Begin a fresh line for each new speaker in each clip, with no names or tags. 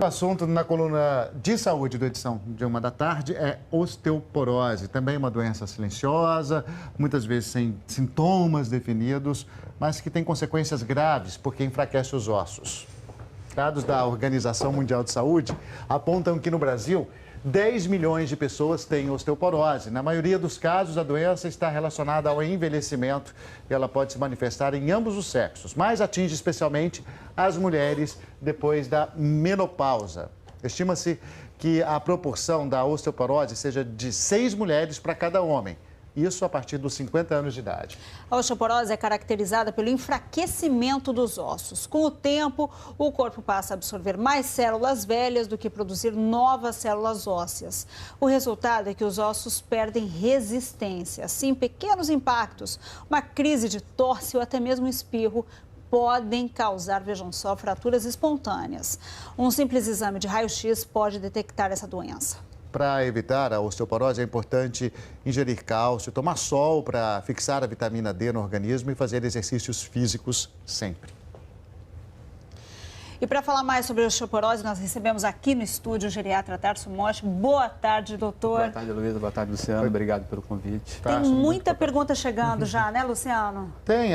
O assunto na coluna de saúde da edição de 1 da tarde é osteoporose. Também uma doença silenciosa, muitas vezes sem sintomas definidos, mas que tem consequências graves porque enfraquece os ossos. Dados da Organização Mundial de Saúde apontam que no Brasil 10 milhões de pessoas têm osteoporose. Na maioria dos casos, a doença está relacionada ao envelhecimento e ela pode se manifestar em ambos os sexos, mas atinge especialmente as mulheres depois da menopausa. Estima-se que a proporção da osteoporose seja de 6 mulheres para cada homem. Isso a partir dos 50 anos de idade.
A osteoporose é caracterizada pelo enfraquecimento dos ossos. Com o tempo, o corpo passa a absorver mais células velhas do que produzir novas células ósseas. O resultado é que os ossos perdem resistência. Assim, pequenos impactos, uma crise de tosse ou até mesmo um espirro podem causar, vejam só, fraturas espontâneas. Um simples exame de raio-x pode detectar essa doença.
Para evitar a osteoporose, é importante ingerir cálcio, tomar sol para fixar a vitamina D no organismo e fazer exercícios físicos sempre.
E para falar mais sobre a osteoporose, nós recebemos aqui no estúdio o geriatra Tarso Mosch. Boa tarde, doutor.
Boa tarde, Luísa. Boa tarde, Luciano. Obrigado pelo convite.
Tem muita pergunta chegando já, né, Luciano?
Tem.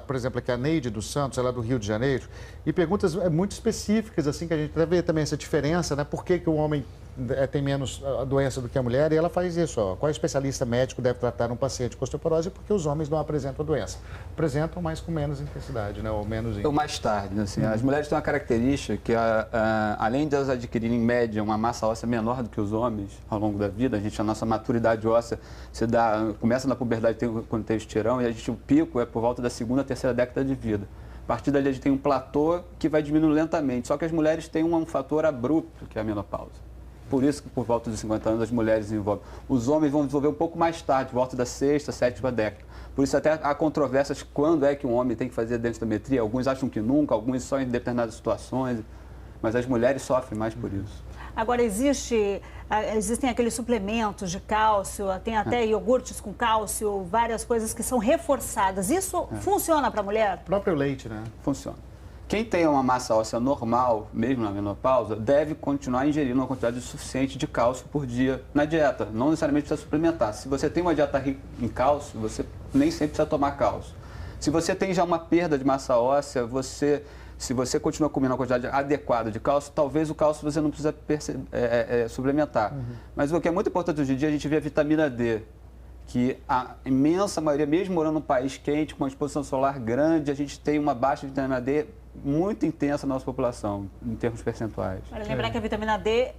Por exemplo, aqui a Neide dos Santos, ela é do Rio de Janeiro, e perguntas muito específicas, assim, que a gente deve ver também essa diferença, né? Por que o homem tem menos a doença do que a mulher? E ela faz isso, ó. Qual especialista médico deve tratar um paciente com osteoporose? Porque os homens não apresentam a doença. Apresentam, mas com menos intensidade, né? Ou menos...
Ou mais tarde, né? Assim, As mulheres têm uma característica que, além de elas adquirirem, em média, uma massa óssea menor do que os homens ao longo da vida, a nossa maturidade óssea começa na puberdade quando tem o estirão, e o pico é por volta da segunda, terceira década de vida. A partir dali a gente tem um platô que vai diminuindo lentamente, só que as mulheres têm um fator abrupto, que é a menopausa. Por isso que por volta dos 50 anos as mulheres desenvolvem. Os homens vão desenvolver um pouco mais tarde, por volta da sexta, sétima década. Por isso até há controvérsias quando é que um homem tem que fazer densitometria. Alguns acham que nunca, alguns só em determinadas situações. Mas as mulheres sofrem mais por isso.
Agora, existem aqueles suplementos de cálcio, tem até iogurtes com cálcio, várias coisas que são reforçadas. Isso funciona para a mulher?
O próprio leite, né?
Funciona. Quem tem uma massa óssea normal, mesmo na menopausa, deve continuar ingerindo uma quantidade suficiente de cálcio por dia na dieta. Não necessariamente precisa suplementar. Se você tem uma dieta rica em cálcio, você nem sempre precisa tomar cálcio. Se você tem já uma perda de massa óssea, se você continua comendo uma quantidade adequada de cálcio, talvez o cálcio você não precisa suplementar. Mas o que é muito importante hoje em dia, a gente vê a vitamina D, que a imensa maioria, mesmo morando num país quente, com uma exposição solar grande, a gente tem uma baixa vitamina D muito intensa na nossa população, em termos percentuais.
Para lembrar que a vitamina D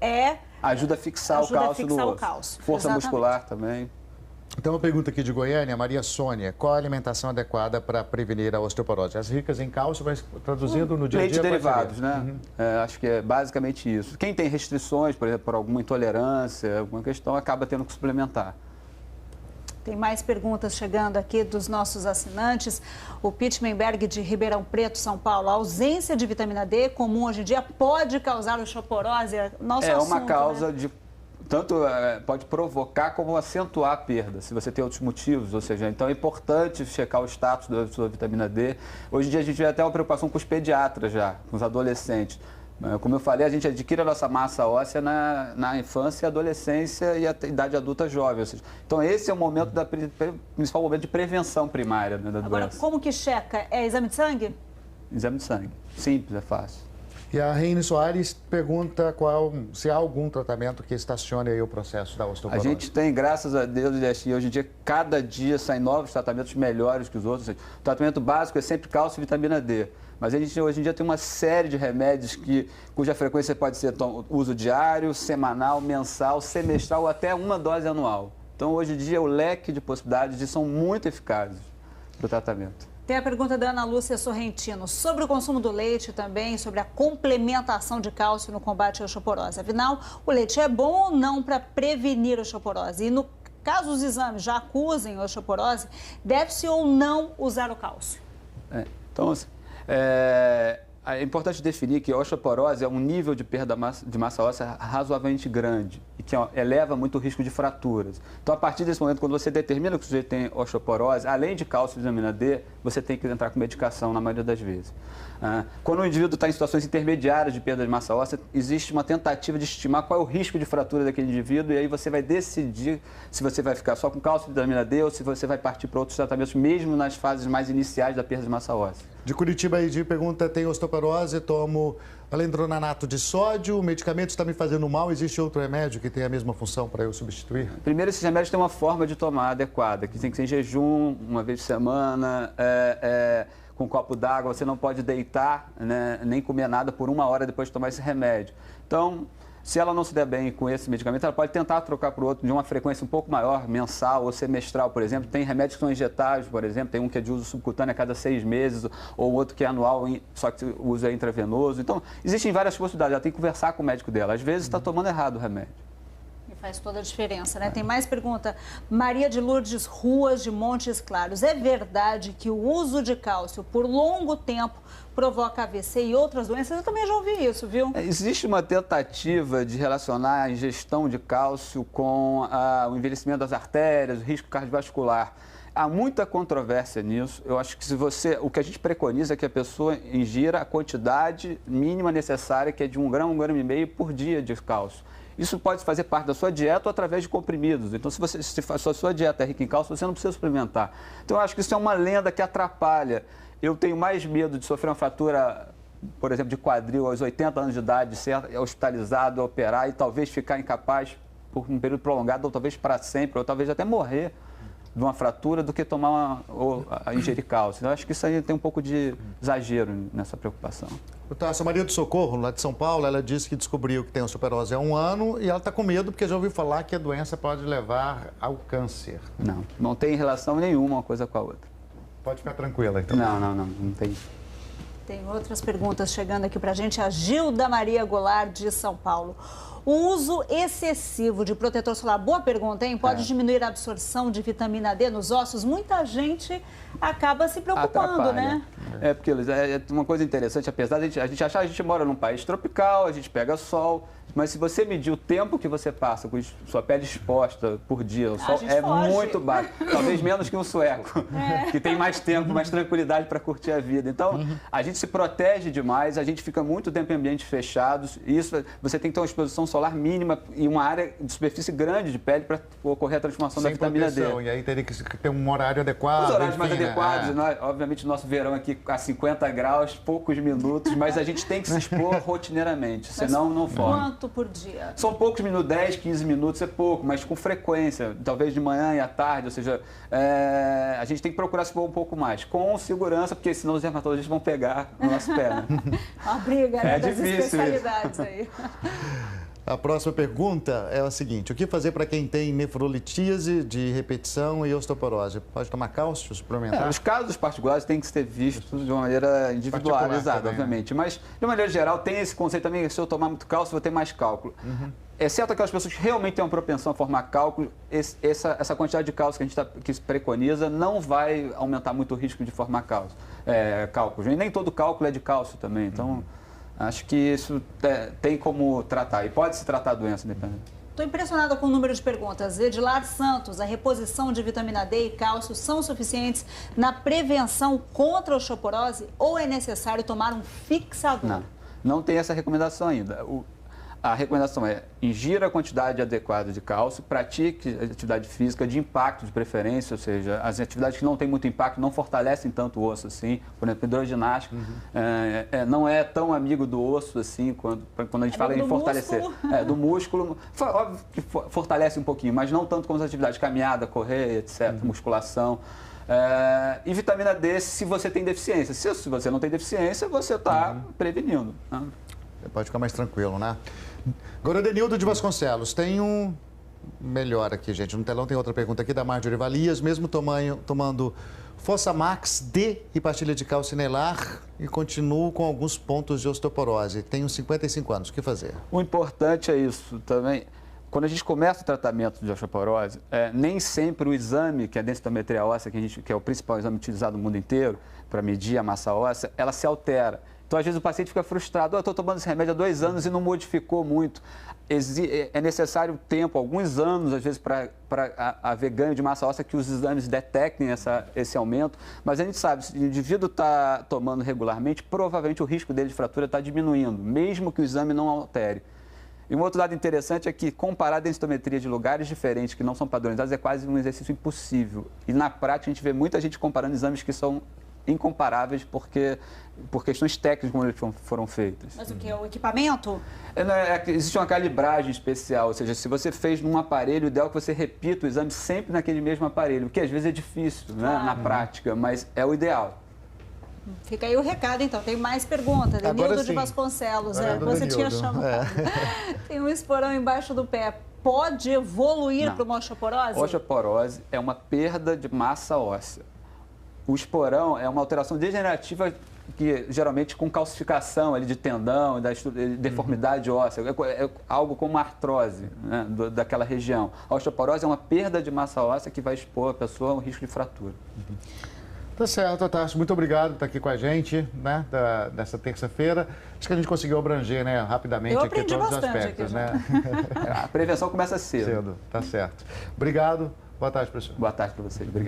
ajuda a fixar o cálcio do osso. Força muscular também.
Então, uma pergunta aqui de Goiânia, Maria Sônia. Qual a alimentação adequada para prevenir a osteoporose? As ricas em cálcio, mas traduzindo no dia a dia...
Leite derivados, né? Acho que é basicamente isso. Quem tem restrições, por exemplo, por alguma intolerância, alguma questão, acaba tendo que suplementar.
Tem mais perguntas chegando aqui dos nossos assinantes. O Pitmenberg de Ribeirão Preto, São Paulo. A ausência de vitamina D, comum hoje em dia, pode causar osteoporose? Nosso assunto,
uma causa
né?
de... Tanto pode provocar como acentuar a perda, se você tem outros motivos. Ou seja, então é importante checar o status da sua vitamina D. Hoje em dia a gente vê até uma preocupação com os pediatras já, com os adolescentes. Como eu falei, a gente adquire a nossa massa óssea na infância, adolescência e a idade adulta jovem. Ou seja, então esse é o momento principal momento de prevenção primária, né, da doença.
Agora, como que checa? É exame de sangue?
Exame de sangue. Simples, é fácil.
E a Reine Soares pergunta se há algum tratamento que estacione aí o processo da osteoporose.
A gente tem, graças a Deus, e hoje em dia, cada dia saem novos tratamentos melhores que os outros. O tratamento básico é sempre cálcio e vitamina D. Mas a gente hoje em dia tem uma série de remédios cuja frequência pode ser uso diário, semanal, mensal, semestral ou até uma dose anual. Então, hoje em dia, o leque de possibilidades são muito eficazes para o tratamento.
Tem a pergunta da Ana Lúcia Sorrentino sobre o consumo do leite também, sobre a complementação de cálcio no combate à osteoporose. Afinal, o leite é bom ou não para prevenir a osteoporose? E no caso os exames já acusem a osteoporose, deve-se ou não usar o cálcio?
Então, assim, é importante definir que a osteoporose é um nível de perda de massa óssea razoavelmente grande e que eleva muito o risco de fraturas. Então, a partir desse momento, quando você determina que o sujeito tem osteoporose, além de cálcio e vitamina D, você tem que entrar com medicação na maioria das vezes. Quando o indivíduo está em situações intermediárias de perda de massa óssea, existe uma tentativa de estimar qual é o risco de fratura daquele indivíduo e aí você vai decidir se você vai ficar só com cálcio e vitamina D ou se você vai partir para outros tratamentos, mesmo nas fases mais iniciais da perda de massa óssea.
De Curitiba, aí de pergunta, tem osteoporose, tomo alendronato de sódio, o medicamento está me fazendo mal, existe outro remédio que tem a mesma função para eu substituir?
Primeiro, esses remédios têm uma forma de tomar adequada, que tem que ser em jejum, uma vez por semana, com um copo d'água, você não pode deitar, né, nem comer nada por 1 hora depois de tomar esse remédio. Então, se ela não se der bem com esse medicamento, ela pode tentar trocar por outro de uma frequência um pouco maior, mensal ou semestral, por exemplo. Tem remédios que são injetáveis, por exemplo, tem um que é de uso subcutâneo a cada 6 meses, ou outro que é anual, só que o uso é intravenoso. Então, existem várias possibilidades, ela tem que conversar com o médico dela. Às vezes está tomando errado o remédio.
Faz toda a diferença, né? Tem mais pergunta. Maria de Lourdes Ruas, de Montes Claros. É verdade que o uso de cálcio por longo tempo provoca AVC e outras doenças? Eu também já ouvi isso, viu?
Existe uma tentativa de relacionar a ingestão de cálcio com o envelhecimento das artérias, o risco cardiovascular. Há muita controvérsia nisso. Eu acho que o que a gente preconiza é que a pessoa ingira a quantidade mínima necessária, que é de 1 grama, 1,5 gramas por dia de cálcio. Isso pode fazer parte da sua dieta ou através de comprimidos. Então, se a sua dieta é rica em cálcio, você não precisa suplementar. Então, eu acho que isso é uma lenda que atrapalha. Eu tenho mais medo de sofrer uma fratura, por exemplo, de quadril aos 80 anos de idade, de ser hospitalizado, operar e talvez ficar incapaz por um período prolongado, ou talvez para sempre, ou talvez até morrer de uma fratura, do que ou ingerir cálcio. Então, eu acho que isso aí tem um pouco de exagero nessa preocupação.
A Maria do Socorro, lá de São Paulo, ela disse que descobriu que tem osteoporose há 1 ano e ela está com medo porque já ouviu falar que a doença pode levar ao câncer.
Não tem relação nenhuma uma coisa com a outra.
Pode ficar tranquila, então.
Não tem.
Tem outras perguntas chegando aqui para a gente. A Gilda Maria Goulart, de São Paulo. O uso excessivo de protetor solar, boa pergunta, hein? Pode diminuir a absorção de vitamina D nos ossos? Muita gente acaba se preocupando, né?
Porque é uma coisa interessante, apesar de a gente achar que a gente mora num país tropical, a gente pega sol, mas se você medir o tempo que você passa com sua pele exposta por dia, o sol é muito baixo. Talvez menos que um sueco, que tem mais tempo, mais tranquilidade para curtir a vida. Então, a gente se protege demais, a gente fica muito tempo em ambientes fechados. Isso, você tem que ter uma exposição solar mínima e uma área de superfície grande de pele para ocorrer a transformação da vitamina D.
E aí teria que ter um horário adequado.
Os horários mais adequados, obviamente, nosso verão aqui a 50 graus, poucos minutos, mas a gente tem que se expor rotineiramente, senão não forma.
Quanto por dia?
São poucos minutos, 10, 15 minutos é pouco, mas com frequência, talvez de manhã e à tarde, ou seja, a gente tem que procurar se expor um pouco mais, com segurança, porque senão os dermatologistas vão pegar no nosso pé, né?
Uma briga, né, das
difícil
especialidades aí.
A próxima pergunta é a seguinte: o que fazer para quem tem nefrolitíase de repetição e osteoporose? Pode tomar cálcio, suplementar?
Os casos particulares têm que ser vistos de uma maneira individualizada, obviamente. Mas, de uma maneira geral, tem esse conceito também que se eu tomar muito cálcio, vou ter mais cálculo. Exceto aquelas pessoas que realmente têm uma propensão a formar cálculo, essa quantidade de cálcio que se preconiza não vai aumentar muito o risco de formar cálculos. E nem todo cálculo é de cálcio também, então... Acho que isso tem como tratar, e pode se tratar a doença, dependendo.
Estou impressionada com o número de perguntas. Edilar Santos, a reposição de vitamina D e cálcio são suficientes na prevenção contra a osteoporose ou é necessário tomar um fixador?
Não tem essa recomendação ainda. A recomendação é ingira a quantidade adequada de cálcio, pratique atividade física de impacto de preferência, ou seja, as atividades que não têm muito impacto não fortalecem tanto o osso assim. Por exemplo, hidroginástica não é tão amigo do osso assim quando a gente fala em fortalecer. Do músculo, óbvio que fortalece um pouquinho, mas não tanto como as atividades de caminhada, correr, etc., musculação. E vitamina D se você tem deficiência. Se você não tem deficiência, você está prevenindo. Né?
Pode ficar mais tranquilo, né? Agora, Denildo de Vasconcelos, tem um melhor aqui, gente. No telão tem outra pergunta aqui da Marjorie Valias. Mesmo tomando Fosamax D e pastilha de calcinelar e continuo com alguns pontos de osteoporose. Tenho 55 anos. O que fazer?
O importante é isso também. Quando a gente começa o tratamento de osteoporose, nem sempre o exame, que é a densitometria óssea, que é o principal exame utilizado no mundo inteiro para medir a massa óssea, ela se altera. Então, às vezes, o paciente fica frustrado. Eu estou tomando esse remédio há 2 anos e não modificou muito. É necessário tempo, alguns anos, às vezes, para haver ganho de massa óssea, que os exames detectem esse aumento. Mas a gente sabe, se o indivíduo está tomando regularmente, provavelmente o risco dele de fratura está diminuindo, mesmo que o exame não altere. E um outro dado interessante é que comparar a densitometria de lugares diferentes que não são padronizados é quase um exercício impossível. E na prática a gente vê muita gente comparando exames que são incomparáveis por questões técnicas como eles foram feitos.
Mas o que? O equipamento?
Existe uma calibragem especial, ou seja, se você fez num aparelho, o ideal é que você repita o exame sempre naquele mesmo aparelho, o que às vezes é difícil, né, na prática, mas é o ideal.
Fica aí o recado, então. Tem mais perguntas. Denildo de Vasconcelos, você tinha chamado. Tem um esporão embaixo do pé. Pode evoluir para uma osteoporose?
Osteoporose é uma perda de massa óssea. O esporão é uma alteração degenerativa que geralmente com calcificação ali, de tendão, deformidade óssea, é algo como uma artrose, né, daquela região. A osteoporose é uma perda de massa óssea que vai expor a pessoa a um risco de fratura.
Tá certo, Otácio. Muito obrigado por estar aqui com a gente, né, dessa terça-feira. Acho que a gente conseguiu abranger, né, rapidamente aqui todos os aspectos, né?
A prevenção começa cedo.
Tá certo. Obrigado. Boa tarde, professor.
Boa tarde para vocês. Obrigado.